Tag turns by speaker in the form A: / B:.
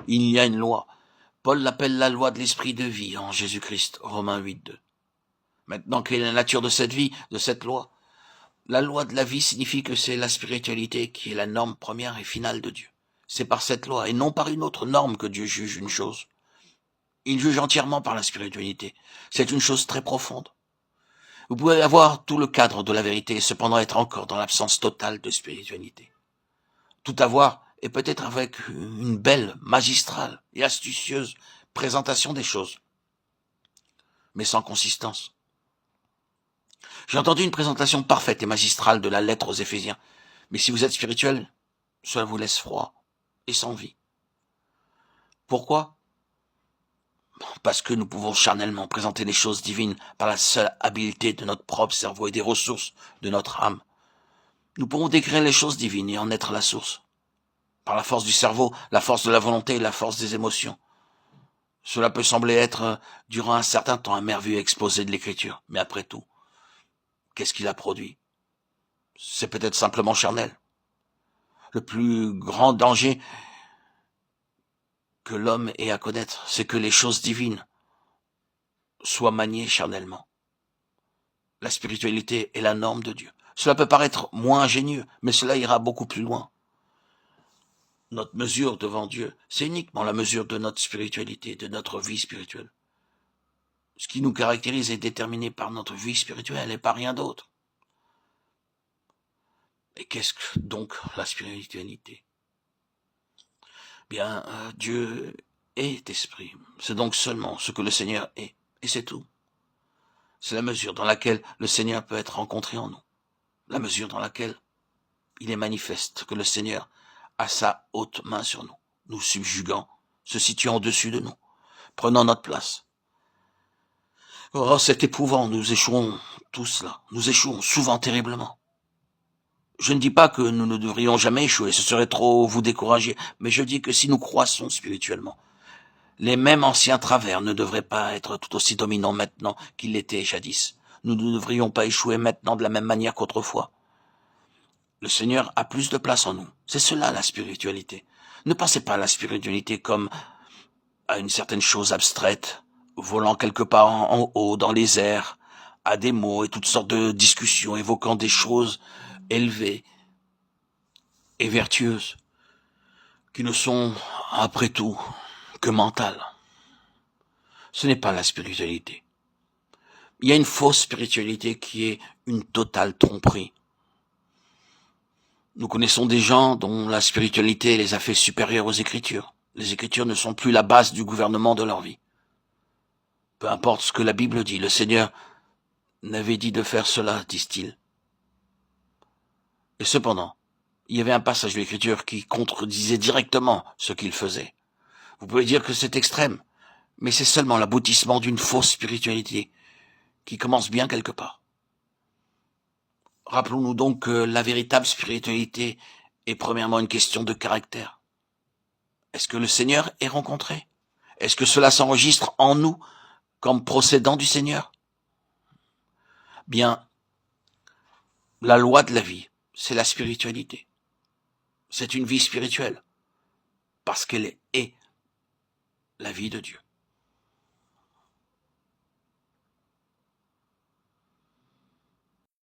A: Il y a une loi. Paul l'appelle la loi de l'esprit de vie en Jésus-Christ, Romains 8:2. Maintenant, quelle est la nature de cette vie, de cette loi? La loi de la vie signifie que c'est la spiritualité qui est la norme première et finale de Dieu. C'est par cette loi et non par une autre norme que Dieu juge une chose. Il juge entièrement par la spiritualité. C'est une chose très profonde. Vous pouvez avoir tout le cadre de la vérité et cependant être encore dans l'absence totale de spiritualité. Tout avoir et peut-être avec une belle, magistrale et astucieuse présentation des choses, mais sans consistance. J'ai entendu une présentation parfaite et magistrale de la lettre aux Éphésiens, mais si vous êtes spirituel, cela vous laisse froid et sans vie. Pourquoi? Parce que nous pouvons charnellement présenter les choses divines par la seule habileté de notre propre cerveau et des ressources de notre âme. Nous pouvons décrire les choses divines et en être la source. Par la force du cerveau, la force de la volonté et la force des émotions. Cela peut sembler être, durant un certain temps, un merveilleux exposé de l'écriture. Mais après tout, qu'est-ce qu'il a produit? C'est peut-être simplement charnel. Le plus grand danger que l'homme ait à connaître, c'est que les choses divines soient maniées charnellement. La spiritualité est la norme de Dieu. Cela peut paraître moins ingénieux, mais cela ira beaucoup plus loin. Notre mesure devant Dieu, c'est uniquement la mesure de notre spiritualité, de notre vie spirituelle. Ce qui nous caractérise est déterminé par notre vie spirituelle et par rien d'autre. Et qu'est-ce que donc la spiritualité? Bien, Dieu est esprit. C'est donc seulement ce que le Seigneur est. Et c'est tout. C'est la mesure dans laquelle le Seigneur peut être rencontré en nous. La mesure dans laquelle il est manifeste que le Seigneur a sa haute main sur nous, nous subjuguant, se situant au-dessus de nous, prenant notre place. Oh, c'est éprouvant, nous échouons tous là, nous échouons souvent terriblement. Je ne dis pas que nous ne devrions jamais échouer, ce serait trop vous décourager, mais je dis que si nous croissons spirituellement, les mêmes anciens travers ne devraient pas être tout aussi dominants maintenant qu'ils l'étaient jadis. Nous ne devrions pas échouer maintenant de la même manière qu'autrefois. Le Seigneur a plus de place en nous. C'est cela la spiritualité. Ne pensez pas à la spiritualité comme à une certaine chose abstraite, volant quelque part en haut, dans les airs, à des mots et toutes sortes de discussions évoquant des choses élevées et vertueuses, qui ne sont, après tout, que mentales. Ce n'est pas la spiritualité. Il y a une fausse spiritualité qui est une totale tromperie. Nous connaissons des gens dont la spiritualité les a fait supérieurs aux Écritures. Les Écritures ne sont plus la base du gouvernement de leur vie. Peu importe ce que la Bible dit, le Seigneur n'avait dit de faire cela, disent-ils. Et cependant, il y avait un passage de l'Écriture qui contredisait directement ce qu'il faisait. Vous pouvez dire que c'est extrême, mais c'est seulement l'aboutissement d'une fausse spiritualité qui commence bien quelque part. Rappelons-nous donc que la véritable spiritualité est premièrement une question de caractère. Est-ce que le Seigneur est rencontré? Est-ce que cela s'enregistre en nous comme procédant du Seigneur? Bien, la loi de la vie, c'est la spiritualité. C'est une vie spirituelle, parce qu'elle est la vie de Dieu.